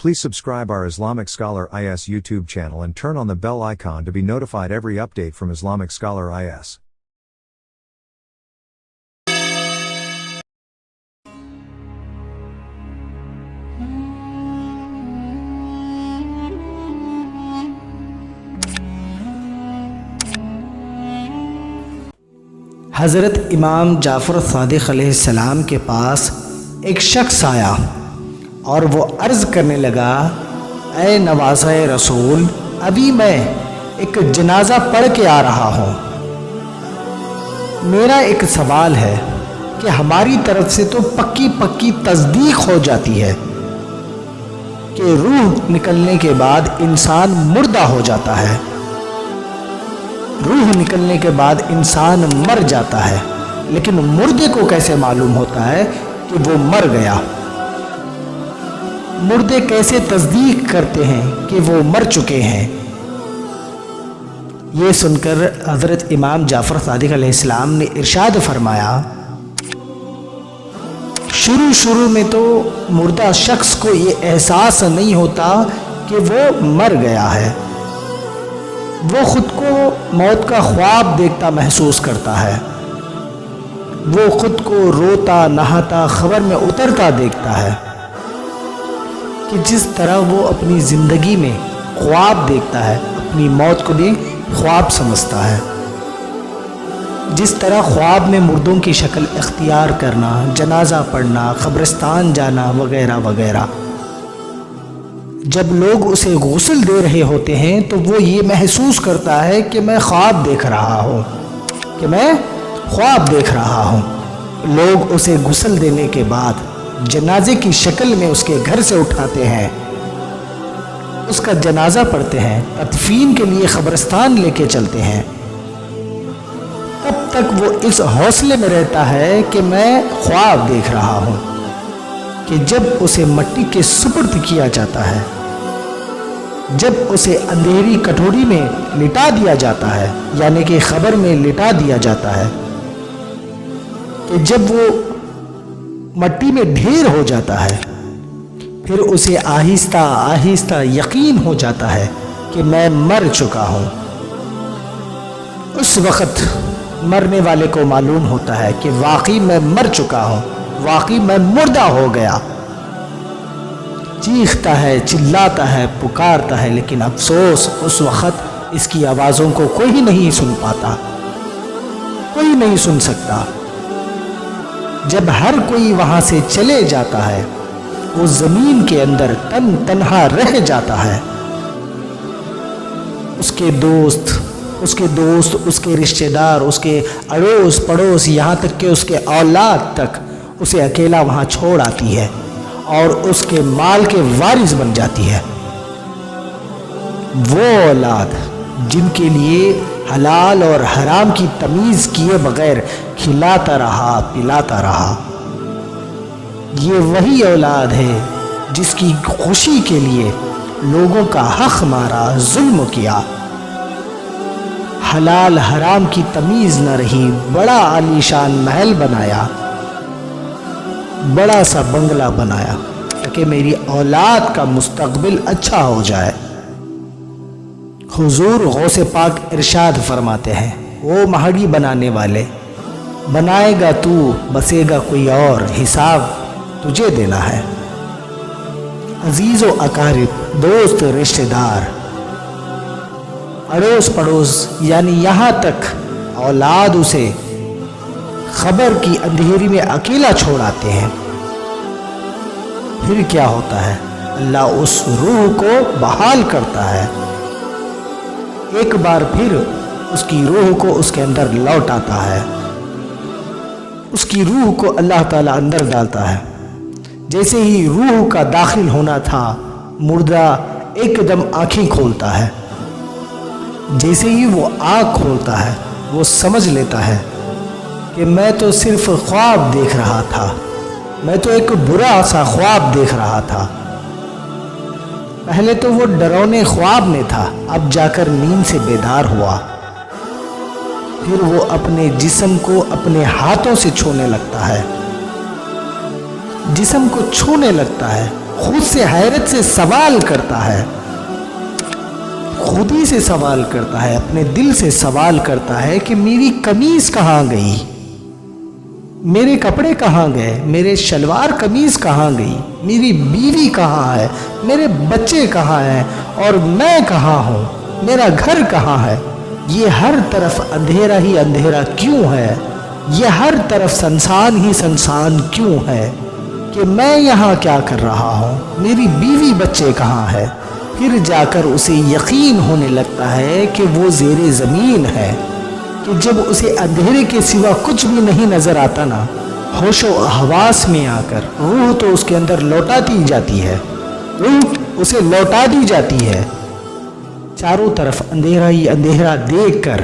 Please subscribe our Islamic Scholar IS YouTube channel and turn on the bell icon to be notified every update from Islamic Scholar IS. حضرت امام جعفر صادق علیہ السلام کے پاس ایک شخص آیا اور وہ عرض کرنے لگا، اے نواسہ رسول، ابھی میں ایک جنازہ پڑھ کے آ رہا ہوں۔ میرا ایک سوال ہے کہ ہماری طرف سے تو پکی تصدیق ہو جاتی ہے کہ روح نکلنے کے بعد انسان مردہ ہو جاتا ہے، روح نکلنے کے بعد انسان مر جاتا ہے، لیکن مردے کو کیسے معلوم ہوتا ہے کہ وہ مر گیا؟ مردے کیسے تصدیق کرتے ہیں کہ وہ مر چکے ہیں؟ یہ سن کر حضرت امام جعفر صادق علیہ السلام نے ارشاد فرمایا، شروع میں تو مردہ شخص کو یہ احساس نہیں ہوتا کہ وہ مر گیا ہے، وہ خود کو موت کا خواب دیکھتا محسوس کرتا ہے، وہ خود کو روتا نہاتا خبر میں اترتا دیکھتا ہے کہ جس طرح وہ اپنی زندگی میں خواب دیکھتا ہے، اپنی موت کو بھی خواب سمجھتا ہے۔ جس طرح خواب میں مردوں کی شکل اختیار کرنا، جنازہ پڑھنا، قبرستان جانا وغیرہ وغیرہ، جب لوگ اسے غسل دے رہے ہوتے ہیں تو وہ یہ محسوس کرتا ہے کہ میں خواب دیکھ رہا ہوں، کہ میں خواب دیکھ رہا ہوں۔ لوگ اسے غسل دینے کے بعد جنازے کی شکل میں اس کے گھر سے اٹھاتے ہیں، اس کا جنازہ پڑھتے ہیں، تدفین کے لیے قبرستان لے کے چلتے ہیں۔ تب تک وہ اس حوصلے میں رہتا ہے کہ میں خواب دیکھ رہا ہوں کہ جب اسے مٹی کے سپرد کیا جاتا ہے، جب اسے اندھیری کٹوری میں لٹا دیا جاتا ہے، یعنی کہ قبر میں لٹا دیا جاتا ہے، کہ جب وہ مٹی میں ڈھیر ہو جاتا ہے، پھر اسے آہستہ آہستہ یقین ہو جاتا ہے کہ میں مر چکا ہوں۔ اس وقت مرنے والے کو معلوم ہوتا ہے کہ واقعی میں مر چکا ہوں، واقعی میں مردہ ہو گیا۔ چیختا ہے، چلاتا ہے، پکارتا ہے، لیکن افسوس اس وقت اس کی آوازوں کو کوئی نہیں سن پاتا، کوئی نہیں سن سکتا۔ جب ہر کوئی وہاں سے چلے جاتا ہے، وہ زمین کے اندر تنہا رہ جاتا ہے۔ اس کے دوست، اس کے رشتہ دار، اس کے اڑوس پڑوس، یہاں تک کہ اس کے اولاد تک اسے اکیلا وہاں چھوڑ آتی ہے اور اس کے مال کے وارث بن جاتی ہے۔ وہ اولاد جن کے لیے حلال اور حرام کی تمیز کیے بغیر کھلاتا رہا، پلاتا رہا، یہ وہی اولاد ہے جس کی خوشی کے لیے لوگوں کا حق مارا، ظلم کیا، حلال حرام کی تمیز نہ رہی، بڑا عالیشان محل بنایا، بڑا سا بنگلہ بنایا تاکہ میری اولاد کا مستقبل اچھا ہو جائے۔ حضور غوث پاک ارشاد فرماتے ہیں، وہ مہاڑی بنانے والے، بنائے گا تو، بسے گا کوئی اور، حساب تجھے دینا ہے۔ عزیز و اقارب، دوست، رشتہ دار، اڑوس پڑوس، یعنی یہاں تک اولاد اسے خبر کی اندھیری میں اکیلا چھوڑ آتے ہیں۔ پھر کیا ہوتا ہے؟ اللہ اس روح کو بحال کرتا ہے، ایک بار پھر اس کی روح کو اس کے اندر لوٹ آتا ہے، اس کی روح کو اللہ تعالیٰ اندر ڈالتا ہے۔ جیسے ہی روح کا داخل ہونا تھا، مردہ ایک دم آنکھیں کھولتا ہے۔ جیسے ہی وہ آنکھ کھولتا ہے، وہ سمجھ لیتا ہے کہ میں تو صرف خواب دیکھ رہا تھا، میں تو ایک برا سا خواب دیکھ رہا تھا۔ پہلے تو وہ ڈرونے خواب میں تھا، اب جا کر نیند سے بیدار ہوا۔ پھر وہ اپنے جسم کو اپنے ہاتھوں سے چھونے لگتا ہے، جسم کو چھونے لگتا ہے، خود سے حیرت سے سوال کرتا ہے، خود ہی سے سوال کرتا ہے، اپنے دل سے سوال کرتا ہے کہ میری قمیض کہاں گئی، میرے کپڑے کہاں گئے، میرے شلوار قمیض کہاں گئی، میری بیوی کہاں ہے، میرے بچے کہاں ہیں، اور میں کہاں ہوں، میرا گھر کہاں ہے، یہ ہر طرف اندھیرا ہی اندھیرا کیوں ہے، یہ ہر طرف سنسان ہی سنسان کیوں ہے، کہ میں یہاں کیا کر رہا ہوں، میری بیوی بچے کہاں ہے۔ پھر جا کر اسے یقین ہونے لگتا ہے کہ وہ زیر زمین ہے، کہ جب اسے اندھیرے کے سوا کچھ بھی نہیں نظر آتا نا، ہوش و حواس میں آ کر روح تو اس کے اندر لوٹاتی جاتی ہے، روح اسے لوٹا دی جاتی ہے۔ چاروں طرف اندھیرا ہی اندھیرا دیکھ کر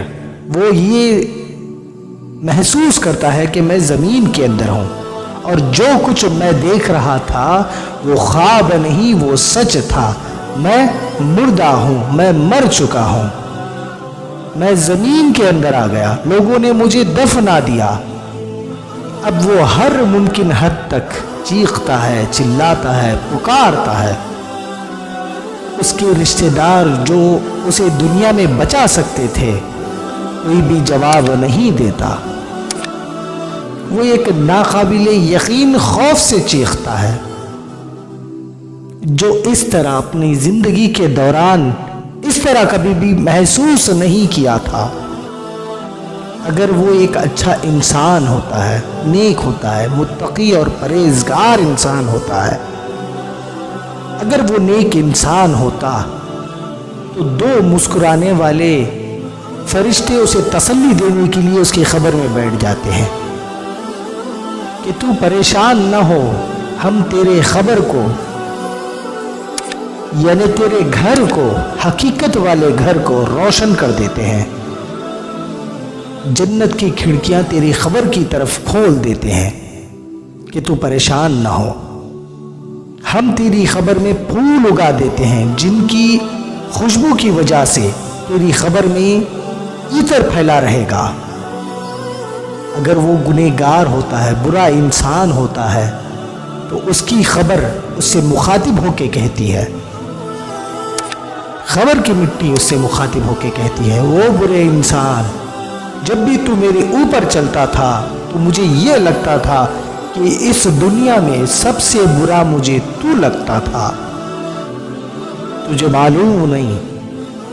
وہ یہ محسوس کرتا ہے کہ میں زمین کے اندر ہوں، اور جو کچھ میں دیکھ رہا تھا وہ خواب نہیں، وہ سچ تھا، میں مردہ ہوں، میں مر چکا ہوں، میں زمین کے اندر آ گیا، لوگوں نے مجھے دفنا دیا۔ اب وہ ہر ممکن حد تک چیختا ہے، چلاتا ہے، پکارتا ہے۔ اس کے رشتہ دار جو اسے دنیا میں بچا سکتے تھے، کوئی بھی جواب نہیں دیتا۔ وہ ایک ناقابل یقین خوف سے چیختا ہے، جو اس طرح اپنی زندگی کے دوران اس طرح کبھی بھی محسوس نہیں کیا تھا۔ اگر وہ ایک اچھا انسان ہوتا ہے، نیک ہوتا ہے، متقی اور پرہیزگار انسان ہوتا ہے، اگر وہ نیک انسان ہوتا تو دو مسکرانے والے فرشتے اسے تسلی دینے کے لیے اس کی خبر میں بیٹھ جاتے ہیں کہ تو پریشان نہ ہو، ہم تیرے خبر کو، یعنی تیرے گھر کو، حقیقت والے گھر کو روشن کر دیتے ہیں، جنت کی کھڑکیاں تیری خبر کی طرف کھول دیتے ہیں کہ تو پریشان نہ ہو۔ ہم تیری خبر میں پھول اگا دیتے ہیں جن کی خوشبو کی وجہ سے تیری خبر میں عطر پھیلا رہے گا۔ اگر وہ گنہگار ہوتا ہے، برا انسان ہوتا ہے، تو اس کی خبر اس سے مخاطب ہو کے کہتی ہے، خبر کی مٹی اس سے مخاطب ہو کے کہتی ہے، وہ برے انسان، جب بھی تو میرے اوپر چلتا تھا تو مجھے یہ لگتا تھا کہ اس دنیا میں سب سے برا مجھے تو لگتا تھا۔ تجھے معلوم نہیں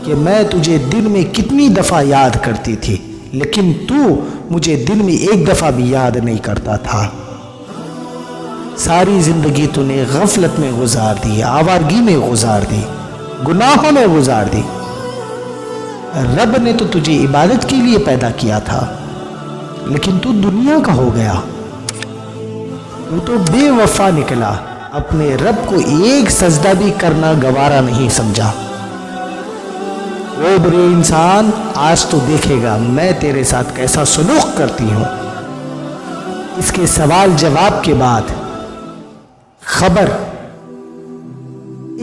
کہ میں تجھے دن میں کتنی دفعہ یاد کرتی تھی، لیکن تو مجھے دن میں ایک دفعہ بھی یاد نہیں کرتا تھا۔ ساری زندگی تو نے غفلت میں گزار دی، آوارگی میں گزار دی، گناہوں میں گزار دی۔ رب نے تو تجھے عبادت کے لیے پیدا کیا تھا، لیکن تو دنیا کا ہو گیا، تو بے وفا نکلا، اپنے رب کو ایک سجدہ بھی کرنا گوارا نہیں سمجھا۔ وہ برے انسان، آج تو دیکھے گا میں تیرے ساتھ کیسا سلوک کرتی ہوں۔ اس کے سوال جواب کے بعد خبر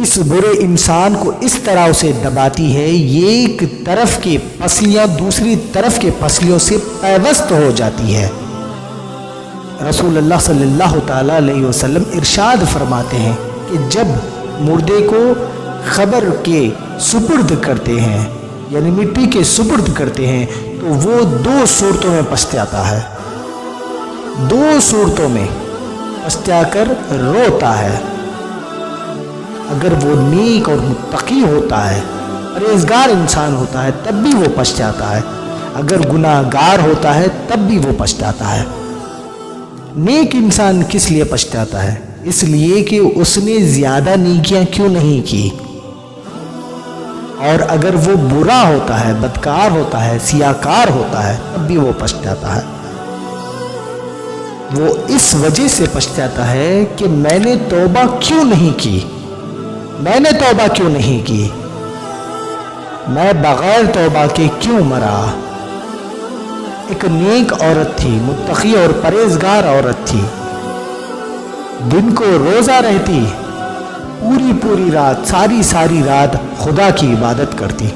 اس برے انسان کو اس طرح اسے دباتی ہے، ایک طرف کے پسلیاں دوسری طرف کے پسلیوں سے پیوست ہو جاتی ہے۔ رسول اللہ صلی اللہ تعالی علیہ وسلم ارشاد فرماتے ہیں کہ جب مردے کو خبر کے سپرد کرتے ہیں، یعنی مٹی کے سپرد کرتے ہیں، تو وہ دو صورتوں میں پچھتاتا ہے، دو صورتوں میں پچھتا کر روتا ہے۔ اگر وہ نیک اور متقی ہوتا ہے، پرہیزگار انسان ہوتا ہے، تب بھی وہ پچھتاتا ہے، اگر گناہ گار ہوتا ہے تب بھی وہ پچھتاتا ہے۔ نیک انسان کس لیے پچھتاتا ہے؟ اس لیے کہ اس نے زیادہ نیکیاں کیوں نہیں کی، اور اگر وہ برا ہوتا ہے، بدکار ہوتا ہے، سیاکار ہوتا ہے، تب بھی وہ پچھتاتا ہے۔ وہ اس وجہ سے پچھتاتا ہے کہ میں نے توبہ کیوں نہیں کی، میں نے توبہ کیوں نہیں کی، میں بغیر توبہ کے کیوں مرا۔ ایک نیک عورت تھی، متقی اور پرہیزگار عورت تھی، دن کو روزہ رہتی، پوری رات، ساری رات خدا کی عبادت کرتی۔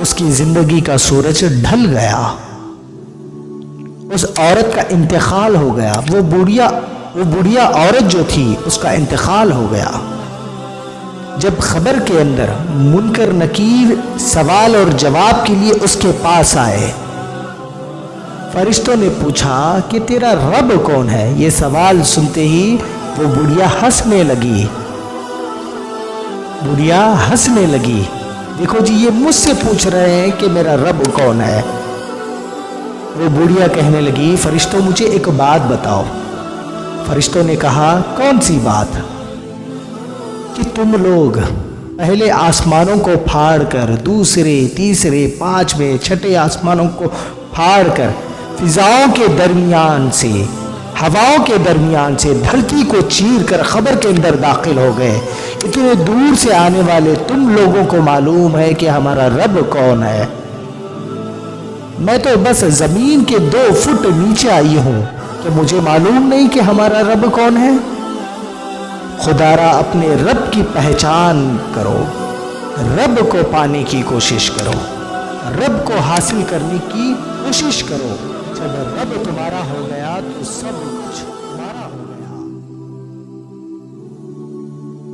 اس کی زندگی کا سورج ڈھل گیا، اس عورت کا انتقال ہو گیا، وہ بوڑھیا وہ بڑھیا عورت جو تھی اس کا انتقال ہو گیا۔ جب خبر کے اندر منکر نکیر سوال اور جواب کے لیے اس کے پاس آئے، فرشتوں نے پوچھا کہ تیرا رب کون ہے؟ یہ سوال سنتے ہی وہ بڑھیا ہنسنے لگی۔ بڑھیا ہنسنے لگی، دیکھو جی یہ مجھ سے پوچھ رہے ہیں کہ میرا رب کون ہے۔ وہ بڑھیا کہنے لگی فرشتوں مجھے ایک بات بتاؤ۔ فرشتوں نے کہا کون سی بات؟ کہ تم لوگ پہلے آسمانوں کو پھاڑ کر دوسرے تیسرے پانچویں چھٹے آسمانوں کو پھاڑ کر فضاؤں کے درمیان سے ہواؤں کے درمیان سے دھرتی کو چیر کر خبر کے اندر داخل ہو گئے۔ اتنے دور سے آنے والے تم لوگوں کو معلوم ہے کہ ہمارا رب کون ہے؟ میں تو بس زمین کے 2 فٹ نیچے آئی ہوں کہ مجھے معلوم نہیں کہ ہمارا رب کون ہے؟ خدا را اپنے رب کی پہچان کرو، رب کو پانے کی کوشش کرو، رب کو حاصل کرنے کی کوشش کرو۔ جب رب تمہارا ہو گیا تو سب کچھ